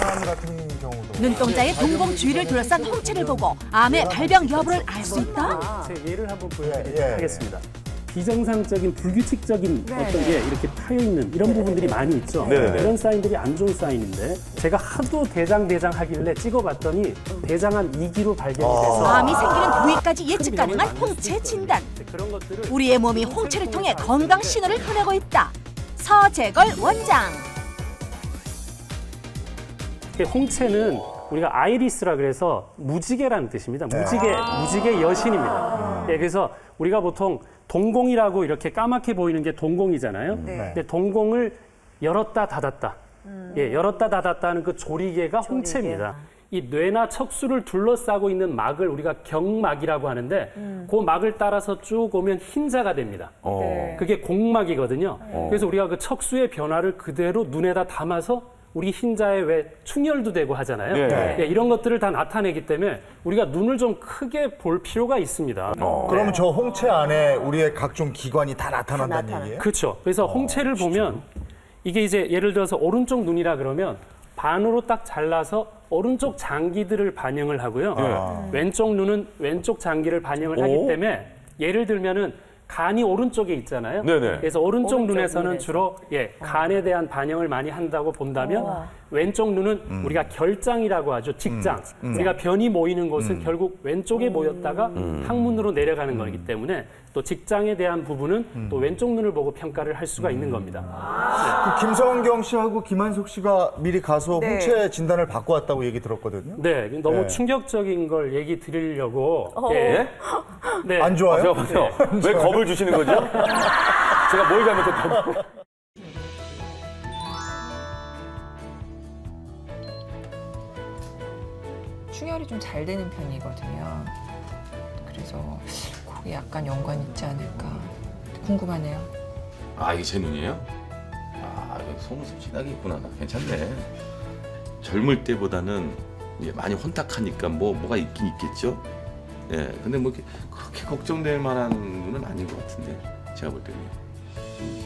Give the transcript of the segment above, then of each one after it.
암 같은 경우도. 눈동자의 동공 주위를 둘러싼 홍채를 보고 암의 발병 여부를 알 수 있다? 제 예를 한번 보여드리도록 하겠습니다. 비정상적인 불규칙적인 어떤 게 이렇게 파여있는 이런 부분들이 많이 있죠. 이런 사인들이 안 좋은 사인인데 제가 하도 대장 하길래 찍어봤더니 대장암 2기로 발견이 돼서 암이 생기는 부위까지 예측 가능한 홍채 진단. 그런 것들을 우리의 몸이 홍채를 통해 건강 신호를 보내고 있다. 서재걸 원장. 홍채는 우리가 아이리스라 그래서 무지개라는 뜻입니다. 무지개 여신입니다. 그래서 우리가 보통 동공이라고 이렇게 까맣게 보이는 게 동공이잖아요. 근데 동공을 열었다 닫았다. 열었다 닫았다는 그 조리개가 홍채입니다. 이 뇌나 척수를 둘러싸고 있는 막을 우리가 경막이라고 하는데 그 막을 따라서 쭉 오면 흰자가 됩니다. 그게 공막이거든요. 그래서 우리가 그 척수의 변화를 그대로 눈에다 담아서 우리 흰자에 왜 충혈도 되고 하잖아요. 이런 것들을 다 나타내기 때문에 우리가 눈을 좀 크게 볼 필요가 있습니다. 그럼 저 홍채 안에 우리의 각종 기관이 다 나타난다는 얘기예요? 그렇죠. 그래서 홍채를 보면 이게 이제 예를 들어서 오른쪽 눈이라 그러면 반으로 딱 잘라서 오른쪽 장기들을 반영을 하고요. 왼쪽 눈은 왼쪽 장기를 반영을 하기 때문에 예를 들면은 간이 오른쪽에 있잖아요. 그래서 오른쪽 눈에서는 주로 간에 대한 반영을 많이 한다고 본다면 왼쪽 눈은 우리가 결장이라고 하죠. 직장. 우리가 변이 모이는 곳은 결국 왼쪽에 모였다가 항문으로 내려가는 거기 때문에 또 직장에 대한 부분은 또 왼쪽 눈을 보고 평가를 할 수가 있는 겁니다. 그 김성경 씨하고 김한석 씨가 미리 가서 홍채 진단을 받고 왔다고 얘기 들었거든요. 네, 너무 충격적인 걸 얘기 드리려고. 네. 안 좋아요? 왜 겁을 주시는 거죠? 제가 뭘 잘못했다고? 충혈이 좀 잘 되는 편이거든요. 그래서 그게 약간 연관이 있지 않을까 궁금하네요. 아, 이게 제 눈이에요? 아, 이거 속눈썹 진하게 있구나. 괜찮네. 젊을 때보다는 이제 많이 혼탁하니까 뭐가 있긴 있겠죠? 근데 뭐 그렇게 걱정될 만한 눈은 아닌 것 같은데 제가 볼 때는.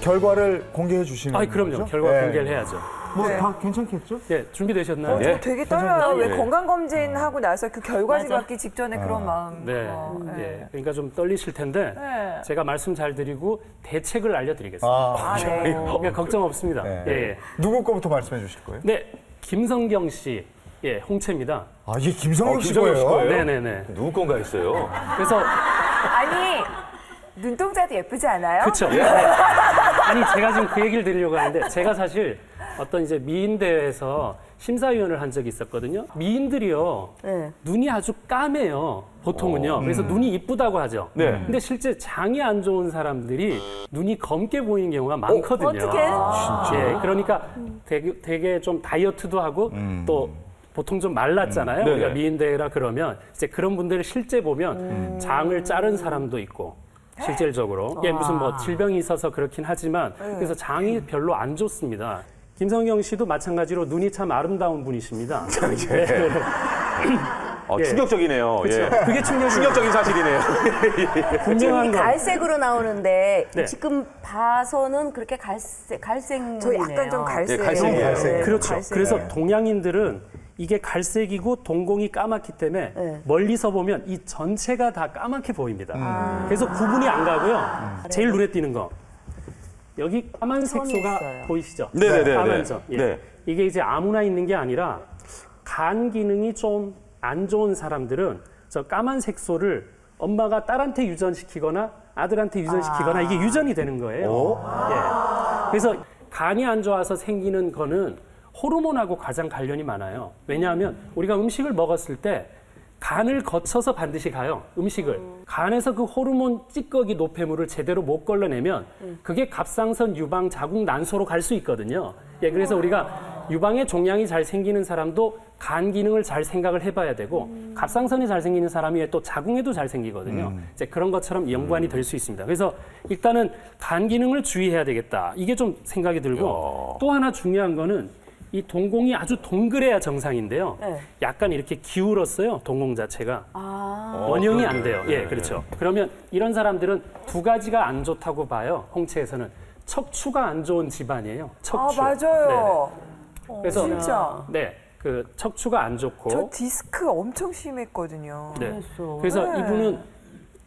결과를 공개해 주시는 거죠? 그럼요. 결과 공개를 해야죠. 뭐 다 괜찮겠죠? 준비되셨나요? 저 되게 떨려요. 왜 건강검진 하고 나서 그 결과지 받기 직전에 그런 마음. 그러니까 좀 떨리실 텐데 제가 말씀 잘 드리고 대책을 알려드리겠습니다. 그러니까 걱정 없습니다. 누구 거부터 말씀해 주실 거예요? 네, 김성경 씨, 홍채입니다. 아, 이게 김성경 씨 거예요? 네네네. 누구 건가 했어요? 그래서 아니 눈동자도 예쁘지 않아요? 그렇죠. 아니 제가 지금 그 얘기를 드리려고 하는데 제가 사실 어떤 이제 미인대회에서 심사위원을 한 적이 있었거든요. 미인들이요 눈이 아주 까매요. 보통은요. 그래서 눈이 이쁘다고 하죠. 근데 실제 장이 안 좋은 사람들이 눈이 검게 보이는 경우가 많거든요. 어떡해? 진짜. 그러니까 되게 좀 다이어트도 하고 또 보통 좀 말랐잖아요. 우리가 미인대회라 그러면 이제 그런 분들을 실제 보면 장을 자른 사람도 있고. 실질적으로 무슨 뭐 질병이 있어서 그렇긴 하지만 그래서 장이 별로 안 좋습니다. 김성경 씨도 마찬가지로 눈이 참 아름다운 분이십니다. 충격적이네요. 그게 충격적인 사실이네요. 분명한 건 갈색으로 나오는데 지금 봐서는 그렇게 갈색 저 약간 좀 갈색이에요. 갈색이에요. 그렇죠. 갈색. 그래서 동양인들은 이게 갈색이고 동공이 까맣기 때문에 멀리서 보면 이 전체가 다 까맣게 보입니다. 그래서 구분이 안 가고요. 제일 눈에 띄는 거. 여기 까만 색소가 보이시죠? 까만 점. 이게 이제 아무나 있는 게 아니라 간 기능이 좀 안 좋은 사람들은 저 까만 색소를 엄마가 딸한테 유전시키거나 아들한테 유전시키거나 이게 유전이 되는 거예요. 그래서 간이 안 좋아서 생기는 거는 호르몬하고 가장 관련이 많아요. 왜냐하면 우리가 음식을 먹었을 때 간을 거쳐서 반드시 가요. 음식을. 간에서 그 호르몬 찌꺼기 노폐물을 제대로 못 걸러내면 그게 갑상선, 유방, 자궁, 난소로 갈 수 있거든요. 그래서 우리가 유방의 종양이 잘 생기는 사람도 간 기능을 잘 생각을 해봐야 되고 갑상선이 잘 생기는 사람이 또 자궁에도 잘 생기거든요. 이제 그런 것처럼 연관이 될 수 있습니다. 그래서 일단은 간 기능을 주의해야 되겠다. 이게 좀 생각이 들고 또 하나 중요한 거는 이 동공이 아주 동그래야 정상인데요. 약간 이렇게 기울었어요, 동공 자체가. 원형이 안 돼요. 그렇죠. 그러면 이런 사람들은 두 가지가 안 좋다고 봐요, 홍채에서는. 척추가 안 좋은 집안이에요, 척추. 맞아요. 그래서 진짜. 그 척추가 안 좋고. 저 디스크 엄청 심했거든요. 네. 그래서 네. 이분은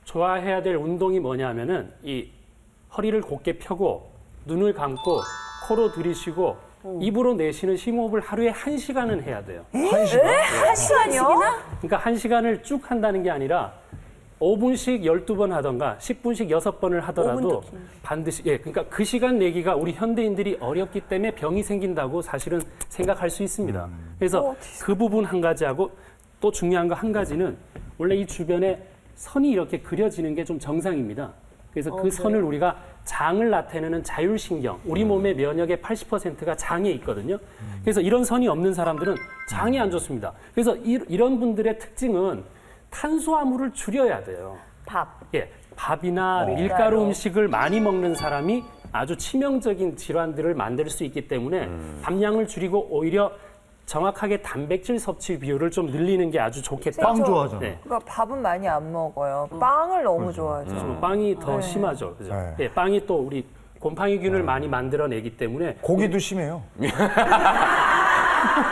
좋아해야 될 운동이 뭐냐면은 이 허리를 곧게 펴고 눈을 감고 코로 들이쉬고 입으로 내쉬는 심호흡을 하루에 1시간은 해야 돼요. 1시간? 1시간이요? 그러니까 1시간을 쭉 한다는 게 아니라 5분씩 12번 하던가 10분씩 6번을 하더라도 반드시 그러니까 그 시간 내기가 우리 현대인들이 어렵기 때문에 병이 생긴다고 사실은 생각할 수 있습니다. 그래서 그 부분 한 가지하고 또 중요한 거 한 가지는 원래 이 주변에 선이 이렇게 그려지는 게 좀 정상입니다. 그래서 그 선을 우리가 장을 나타내는 자율신경, 우리 몸의 면역의 80%가 장에 있거든요. 그래서 이런 선이 없는 사람들은 장이 안 좋습니다. 그래서 이런 분들의 특징은 탄수화물을 줄여야 돼요. 밥. 예, 밥이나 밀가루 음식을 많이 먹는 사람이 아주 치명적인 질환들을 만들 수 있기 때문에 밥량을 줄이고 오히려 정확하게 단백질 섭취 비율을 좀 늘리는 게 아주 좋겠다. 빵 좋아하잖아. 네. 그러니까 밥은 많이 안 먹어요. 빵을 너무 좋아하죠. 빵이 더 심하죠. 그죠? 네. 예, 빵이 또 우리 곰팡이균을 많이 만들어내기 때문에 고기도 심해요.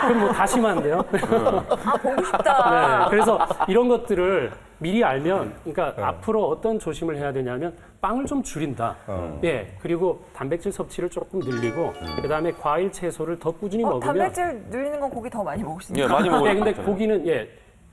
그럼 뭐 다 심한데요. 아, 보고 싶다. 네, 그래서 이런 것들을 미리 알면, 그러니까 앞으로 어떤 조심을 해야 되냐면 빵을 좀 줄인다. 예, 그리고 단백질 섭취를 조금 늘리고, 그다음에 과일, 채소를 더 꾸준히 먹으면. 단백질 늘리는 건 고기 더 많이 먹을 수 있어요. 예, 많이 먹어요. 네, 근데 고기는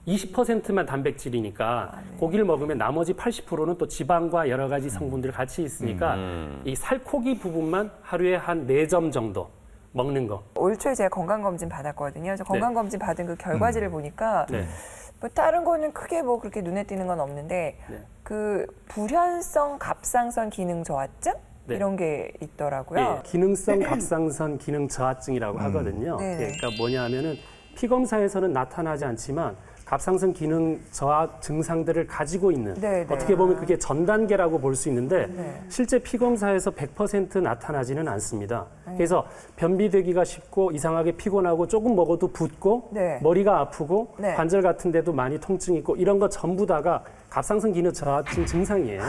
20%만 단백질이니까 고기를 먹으면 나머지 80%는 또 지방과 여러 가지 성분들 같이 있으니까 이 살코기 부분만 하루에 한 4점 정도 먹는 거. 올 초에 제가 건강검진 받았거든요. 그래서 건강검진 받은 그 결과지를 보니까 네. 뭐 다른 거는 크게 뭐 그렇게 눈에 띄는 건 없는데 네. 그 불현성 갑상선 기능 저하증 네. 이런 게 있더라고요. 예, 기능성 갑상선 기능 저하증이라고 하거든요. 네. 예, 그러니까 뭐냐면은 피검사에서는 나타나지 않지만 갑상선 기능 저하 증상들을 가지고 있는 네, 네. 어떻게 보면 그게 전 단계라고 볼 수 있는데 네. 실제 피검사에서 100% 나타나지는 않습니다. 그래서 변비되기가 쉽고 이상하게 피곤하고 조금 먹어도 붓고 네. 머리가 아프고 네. 관절 같은 데도 많이 통증이 있고 이런 거 전부 다가 갑상선 기능 저하증 증상이에요.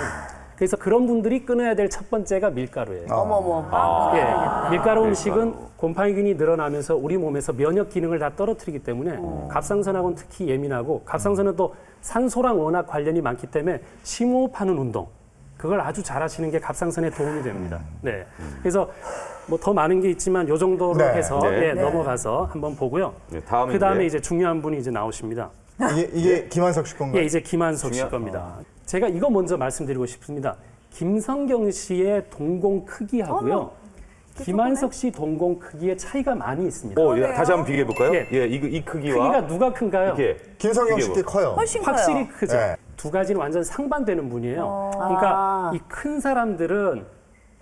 그래서 그런 분들이 끊어야 될 첫 번째가 밀가루예요. 어머머. 예, 밀가루 음식은 곰팡이균이 늘어나면서 우리 몸에서 면역 기능을 다 떨어뜨리기 때문에 갑상선하고는 특히 예민하고 갑상선은 또 산소랑 워낙 관련이 많기 때문에 심호흡하는 운동 그걸 아주 잘하시는 게 갑상선에 도움이 됩니다. 네, 그래서 뭐 더 많은 게 있지만 요 정도로 네. 해서 넘어가서 한번 보고요. 네, 다음에 그 다음에 이제 중요한 분이 이제 나오십니다. 이게 김한석 씨 건가요? 예, 이제 김한석 씨 겁니다. 제가 이거 먼저 말씀드리고 싶습니다. 김성경 씨의 동공 크기하고요. 김한석 씨 동공 크기의 차이가 많이 있습니다. 다시 한번 비교해 볼까요? 예. 예, 이 크기와 크기가 누가 큰가요? 이게 김성경 씨 께 커요. 훨씬 커요. 확실히 크죠. 네. 두 가지는 완전 상반되는 분이에요. 그러니까 이 큰 사람들은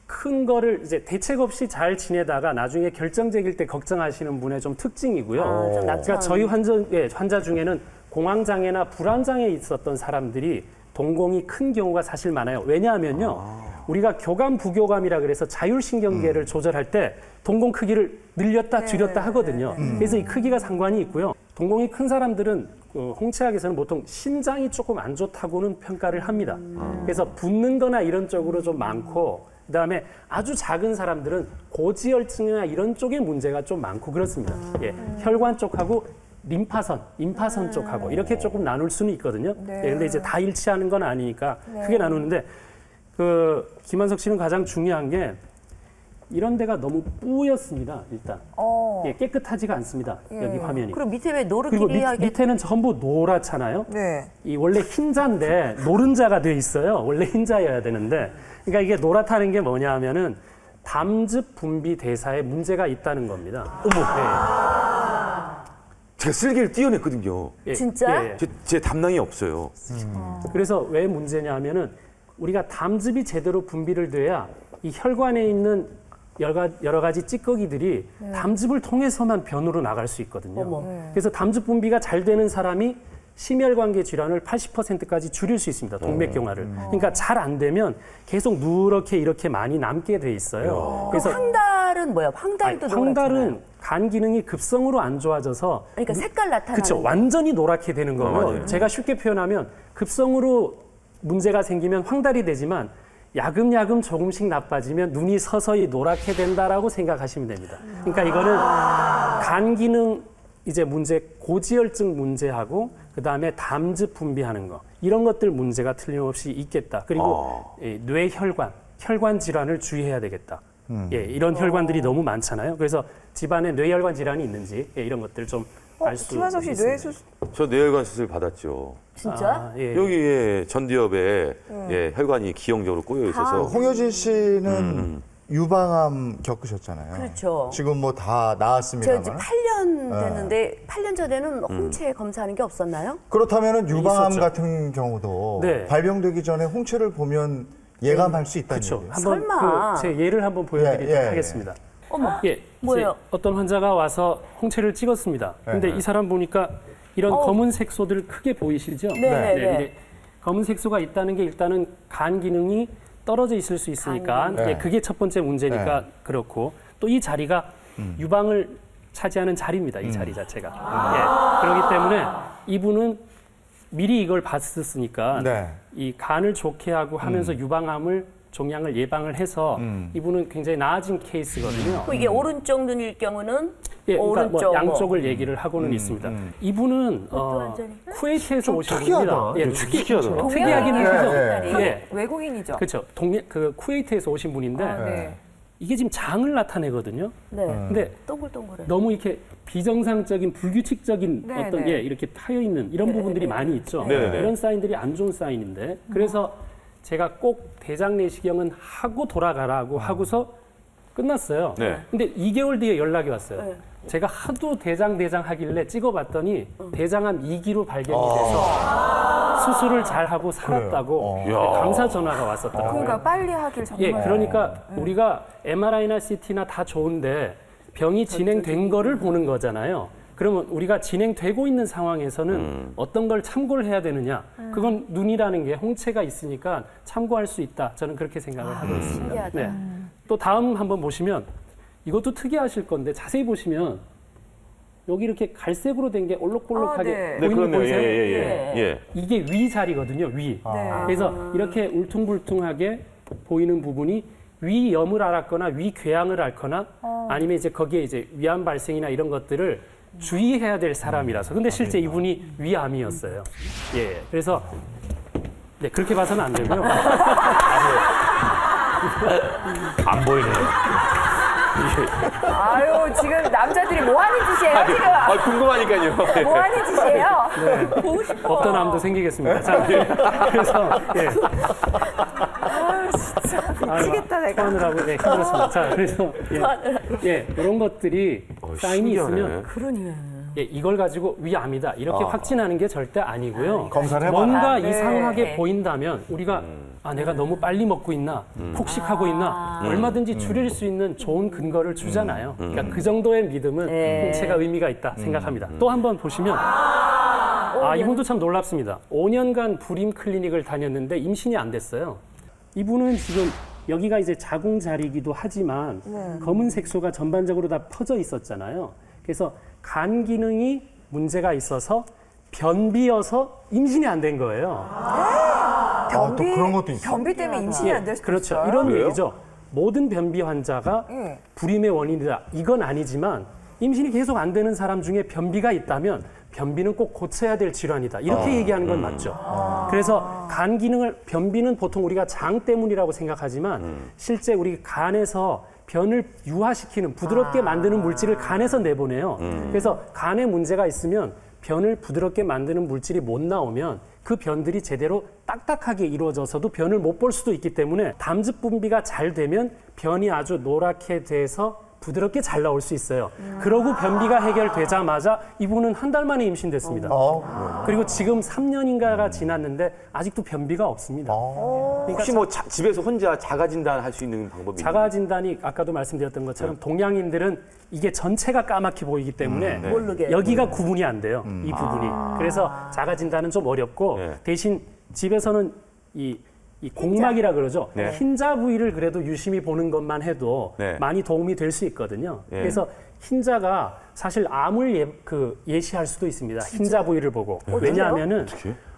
큰 거를 이제 대책 없이 잘 지내다가 나중에 결정적일 때 걱정하시는 분의 좀 특징이고요. 좀 그러니까 저희 환자 중에는 공황장애나 불안장애 있었던 사람들이 동공이 큰 경우가 사실 많아요. 왜냐하면요. 우리가 교감, 부교감이라 그래서 자율신경계를 조절할 때 동공 크기를 늘렸다 줄였다 하거든요. 그래서 이 크기가 상관이 있고요. 동공이 큰 사람들은 홍채학에서는 보통 신장이 조금 안 좋다고는 평가를 합니다. 그래서 붓는 거나 이런 쪽으로 좀 많고 그다음에 아주 작은 사람들은 고지혈증이나 이런 쪽의 문제가 좀 많고 그렇습니다. 예, 혈관 쪽하고 림파선, 임파선 쪽하고 이렇게 조금 나눌 수는 있거든요. 네. 예, 근데 이제 다 일치하는 건 아니니까 크게 나누는데 그 김한석 씨는 가장 중요한 게 이런 데가 너무 뿌였습니다. 일단 예, 깨끗하지가 않습니다. 여기 화면이. 그리고 밑에 왜 그리고 노릇끼리하게 밑에는 전부 노랗잖아요. 네. 이 원래 흰자인데 노른자가 돼 있어요. 원래 흰자여야 되는데, 그러니까 이게 노랗다는 게 뭐냐 하면은 담즙 분비 대사에 문제가 있다는 겁니다. 제가 쓸개를 띄어냈거든요. 예, 진짜? 예, 예. 제 담낭이 없어요. 그래서 왜 문제냐 하면은 우리가 담즙이 제대로 분비를 돼야 이 혈관에 있는 여러 가지 찌꺼기들이 담즙을 통해서만 변으로 나갈 수 있거든요. 그래서 담즙 분비가 잘 되는 사람이 심혈관계 질환을 80%까지 줄일 수 있습니다. 동맥경화를. 그러니까 잘 안 되면 계속 누렇게 이렇게 많이 남게 돼 있어요. 그래서 황달은 뭐야? 황달도 황달은 간 기능이 급성으로 안 좋아져서 그러니까 색깔 나타나는 그렇죠. 완전히 노랗게 되는 거고요. 제가 쉽게 표현하면 급성으로 문제가 생기면 황달이 되지만 야금야금 조금씩 나빠지면 눈이 서서히 노랗게 된다라고 생각하시면 됩니다. 그러니까 이거는 간 기능 이제 문제 고지혈증 문제하고 그다음에 담즙 분비하는 거 이런 것들 문제가 틀림없이 있겠다. 그리고 뇌혈관 질환을 주의해야 되겠다. 예, 이런 혈관들이 너무 많잖아요. 그래서 집안에 뇌혈관 질환이 있는지 이런 것들 좀 알 수 김한석 씨 뇌 수술 저 뇌혈관 수술 받았죠. 진짜? 예. 여기 전두엽에 혈관이 기형적으로 꼬여 있어서 홍효진 씨는 유방암 겪으셨잖아요. 그렇죠. 지금 뭐 다 저 나았습니다만. 이제 8년 됐는데 8년 전에는 홍채 검사하는 게 없었나요? 그렇다면 유방암 있었죠. 같은 경우도 네. 발병되기 전에 홍채를 보면 예감할 수 있다는 그렇죠. 얘기예요. 한번 설마. 제 예를 한번 보여드리도록 예, 예, 하겠습니다. 어머, 예, 뭐예요? 어떤 환자가 와서 홍채를 찍었습니다. 근데 이 사람 보니까 이런 검은 색소들 크게 보이시죠? 네. 근데 검은 색소가 있다는 게 일단은 간 기능이 떨어져 있을 수 있으니까 네. 그게 첫 번째 문제니까 그렇고 또 이 자리가 유방을 차지하는 자리입니다. 이 자리 자체가. 예, 그렇기 때문에 이분은 미리 이걸 봤었으니까 네. 이 간을 좋게 하고 하면서 유방암을 종양을 예방을 해서 이분은 굉장히 나아진 케이스거든요. 이게 오른쪽 눈일 경우는 예, 그러니까 오른쪽 뭐 양쪽을 얘기를 하고는 있습니다. 이분은 완전히. 쿠웨이트에서 오신 특이하다. 분입니다. 예, 특이하더라. 특이하긴 하죠. 예, 예, 외국인이죠. 그렇죠. 그 쿠웨이트에서 오신 분인데 네. 이게 지금 장을 나타내거든요. 네. 근데 동글동글해. 너무 이렇게 비정상적인 불규칙적인 네, 어떤 네. 이렇게 파여 있는 이런 부분들이 많이 있죠. 네, 네. 이런 사인들이 안 좋은 사인인데 그래서 제가 꼭 대장 내시경은 하고 돌아가라고 하고서 끝났어요. 네. 근데 2개월 뒤에 연락이 왔어요. 제가 하도 대장 하길래 찍어봤더니 대장암 2기로 발견이 돼서 수술을 잘 하고 살았다고 감사 전화가 왔었더라고요. 그러니까 빨리 하길 정말. 예, 그러니까 우리가 MRI나 CT나 다 좋은데 병이 진행된 거를 보는 거잖아요. 그러면 우리가 진행되고 있는 상황에서는 어떤 걸 참고를 해야 되느냐? 그건 눈이라는 게 홍채가 있으니까 참고할 수 있다. 저는 그렇게 생각을 하고 있습니다. 신기하다. 네. 또 다음 한번 보시면 이것도 특이하실 건데 자세히 보시면 여기 이렇게 갈색으로 된 게 올록볼록하게 네. 네, 보이는 거 그러네요. 보이세요? 예. 이게 위 자리거든요, 위. 네. 그래서 이렇게 울퉁불퉁하게 보이는 부분이 위염을 앓았거나 위궤양을 앓거나 아니면 이제 거기에 이제 위암 발생이나 이런 것들을 주의해야 될 사람이라서. 근데 실제 이분이 위암이었어요. 예. 그래서 네, 그렇게 봐서는 안 되고요. 안 보이네요. 아유, 지금 남자들이 뭐 하는 짓이에요, 지금? 아, 궁금하니까요. 뭐 하는 짓이에요? 보고 싶어. 없던 암도 생기겠습니다. 자, 그래서 예. 미치겠다, 내가. 소환을 하고 네, 힘들었습니다. 자, 그래서 예, 이런 것들이 사인이 신기하네. 있으면 그러니. 예, 이걸 가지고 위암이다 이렇게 확진하는 게 절대 아니고요. 검사를 해봐라. 뭔가 네. 이상하게 보인다면 우리가 내가 너무 빨리 먹고 있나, 폭식하고 있나 얼마든지 줄일 수 있는 좋은 근거를 주잖아요. 그러니까 그 정도의 믿음은 홍채가 의미가 있다 생각합니다. 또 한번 보시면 이분도 참 놀랍습니다. 5년간 불임 클리닉을 다녔는데 임신이 안 됐어요. 이분은 지금 여기가 이제 자궁 자리이기도 하지만 검은 색소가 전반적으로 다 퍼져 있었잖아요. 그래서 간 기능이 문제가 있어서 변비여서 임신이 안 된 거예요. 또 그런 것도 있어요. 변비 때문에 임신이 안 될 수도 그렇죠. 있어요. 이런 그래요? 얘기죠. 모든 변비 환자가 예. 불임의 원인이다. 이건 아니지만 임신이 계속 안 되는 사람 중에 변비가 있다면 변비는 꼭 고쳐야 될 질환이다. 이렇게 얘기하는 건 맞죠. 그래서 간 기능을 변비는 보통 우리가 장 때문이라고 생각하지만 실제 우리 간에서 변을 유화시키는 부드럽게 만드는 물질을 간에서 내보내요. 그래서 간에 문제가 있으면 변을 부드럽게 만드는 물질이 못 나오면 그 변들이 제대로 딱딱하게 이루어져서도 변을 못 볼 수도 있기 때문에 담즙 분비가 잘 되면 변이 아주 노랗게 돼서 부드럽게 잘 나올 수 있어요. 그러고 변비가 해결되자마자 이분은 한 달 만에 임신됐습니다. 그리고 지금 3년인가가 지났는데 아직도 변비가 없습니다. 그러니까 혹시 뭐 집에서 혼자 자가 진단 할 수 있는 방법이 자가 진단이 아까도 말씀드렸던 것처럼 동양인들은 이게 전체가 까맣게 보이기 때문에 모르게. 여기가 구분이 안 돼요. 이 부분이. 그래서 자가 진단은 좀 어렵고 대신 집에서는 이 공막이라 그러죠. 네. 흰자 부위를 그래도 유심히 보는 것만 해도 네. 많이 도움이 될 수 있거든요. 그래서 흰자가 사실 암을 예시할 수도 있습니다. 흰자 부위를 보고. 왜냐하면은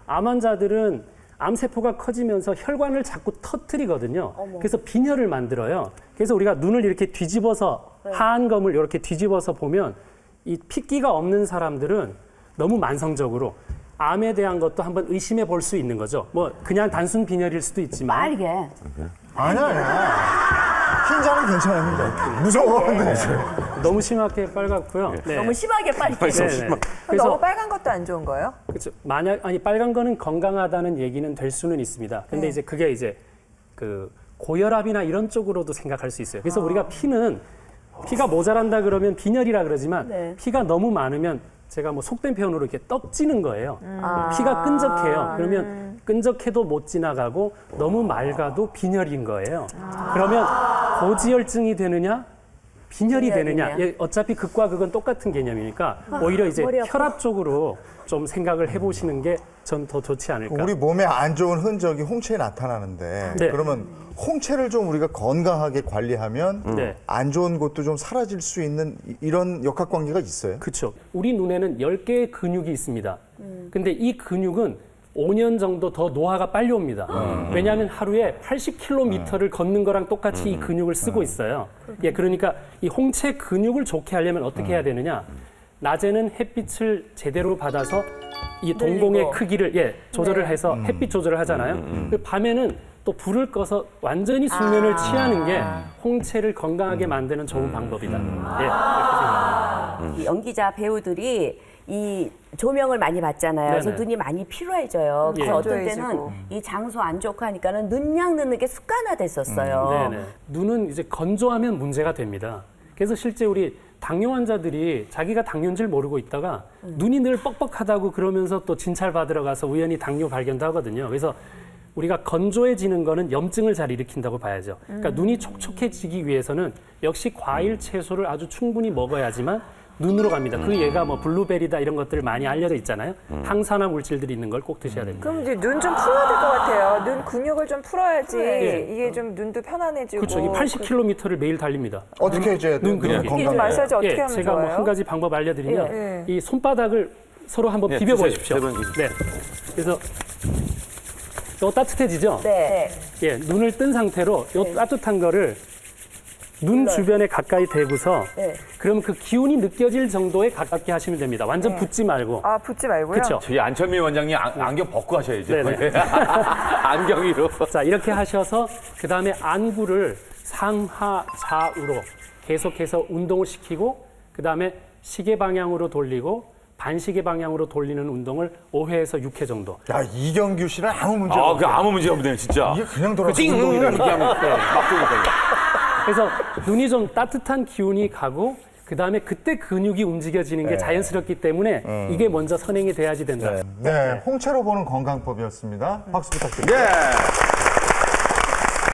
암 환자들은 암세포가 커지면서 혈관을 자꾸 터뜨리거든요. 그래서 빈혈을 만들어요. 그래서 우리가 눈을 이렇게 뒤집어서 하얀 검을 이렇게 뒤집어서 보면 이 핏기가 없는 사람들은 너무 만성적으로 암에 대한 것도 한번 의심해 볼 수 있는 거죠. 뭐 그냥 단순 빈혈일 수도 있지만 빨개. 아니야. 흰자는 괜찮아요. 무서워. 근데. 너무 심하게 빨갛고요. 네. 너무 심하게 빨개. 네네. 그럼 그래서 너무 빨간 것도 안 좋은 거예요? 그렇죠. 만약 빨간 거는 건강하다는 얘기는 될 수는 있습니다. 근데 이제 그게 이제 그 고혈압이나 이런 쪽으로도 생각할 수 있어요. 그래서 우리가 피가 모자란다 그러면 빈혈이라 그러지만 네. 피가 너무 많으면 제가 뭐 속된 표현으로 이렇게 떡지는 거예요. 피가 끈적해요. 그러면 끈적해도 못 지나가고 너무 맑아도 빈혈인 거예요. 그러면 고지혈증이 되느냐? 빈혈이 되느냐? 예, 어차피 극과 극은 똑같은 개념이니까 오히려 이제 혈압 쪽으로 좀 생각을 해보시는 게 전 더 좋지 않을까. 우리 몸에 안 좋은 흔적이 홍채에 나타나는데 네. 그러면 홍채를 좀 우리가 건강하게 관리하면 네. 안 좋은 것도 좀 사라질 수 있는 이런 역학관계가 있어요? 그렇죠. 우리 눈에는 10개의 근육이 있습니다. 근데 이 근육은 5년 정도 더 노화가 빨리 옵니다. 왜냐하면 하루에 80km를 걷는 거랑 똑같이 이 근육을 쓰고 있어요. 예, 그러니까 이 홍채 근육을 좋게 하려면 어떻게 해야 되느냐? 낮에는 햇빛을 제대로 받아서 이 동공의 크기를 조절을 해서 햇빛 조절을 하잖아요. 그 밤에는 또 불을 꺼서 완전히 숙면을 취하는 게 홍채를 건강하게 만드는 좋은 방법이다. 예, 이렇게 생각합니다. 이 연기자 배우들이 이 조명을 많이 받잖아요. 그래서 네네. 눈이 많이 피로해져요. 그래서 예. 어떤 때는 건조해지고. 이 장소 안 좋고 하니까는 눈약 넣는 게 습관화됐었어요. 네네. 눈은 이제 건조하면 문제가 됩니다. 그래서 실제 우리 당뇨 환자들이 자기가 당뇨인지를 모르고 있다가 눈이 늘 뻑뻑하다고 그러면서 또 진찰 받으러 가서 우연히 당뇨 발견도 하거든요. 그래서 우리가 건조해지는 거는 염증을 잘 일으킨다고 봐야죠. 그러니까 눈이 촉촉해지기 위해서는 역시 과일, 채소를 아주 충분히 먹어야지만 눈으로 갑니다. 그 얘가 뭐 블루베리다 이런 것들 많이 알려져 있잖아요. 항산화 물질들이 있는 걸 꼭 드셔야 됩니다. 그럼 이제 눈 좀 풀어야 될 것 같아요. 눈 근육을 좀 풀어야지 네. 이게 좀 눈도 편안해지고. 그렇죠. 이 80km를 매일 달립니다. 어떻게 해줘야 돼요? 눈 근육이. 건강에. 눈 마사지 어떻게 하면 제가 좋아요? 뭐 한 가지 방법 알려드리면 예. 이 손바닥을 서로 한번 예, 비벼보십시오. 세 번 비벼. 네. 그래서 또 따뜻해지죠? 네. 예, 눈을 뜬 상태로 이 따뜻한 거를 눈 주변에 가까이 대고서 네. 그러면 그 기운이 느껴질 정도에 가깝게 하시면 됩니다. 완전 붙지 말고. 아 붙지 말고요. 그렇죠. 저희 안천미 원장님 안경 벗고 하셔야죠. 네네. 안경 위로. 자, 이렇게 하셔서 그다음에 안구를 상하 좌우로 계속해서 운동을 시키고 그다음에 시계 방향으로 돌리고 반시계 방향으로 돌리는 운동을 5회에서 6회 정도. 야, 이경규 씨는 아무 문제 없어요. 그 아무 문제 없네요, 진짜. 이게 그냥 돌아서 찡! 이렇게 하면 막 도니까요. 그래서 눈이 좀 따뜻한 기운이 가고 그다음에 그때 근육이 움직여지는 게 자연스럽기 때문에 이게 먼저 선행이 돼야지 된다. 네, 홍채로 보는 건강법이었습니다. 박수 부탁드립니다. 예.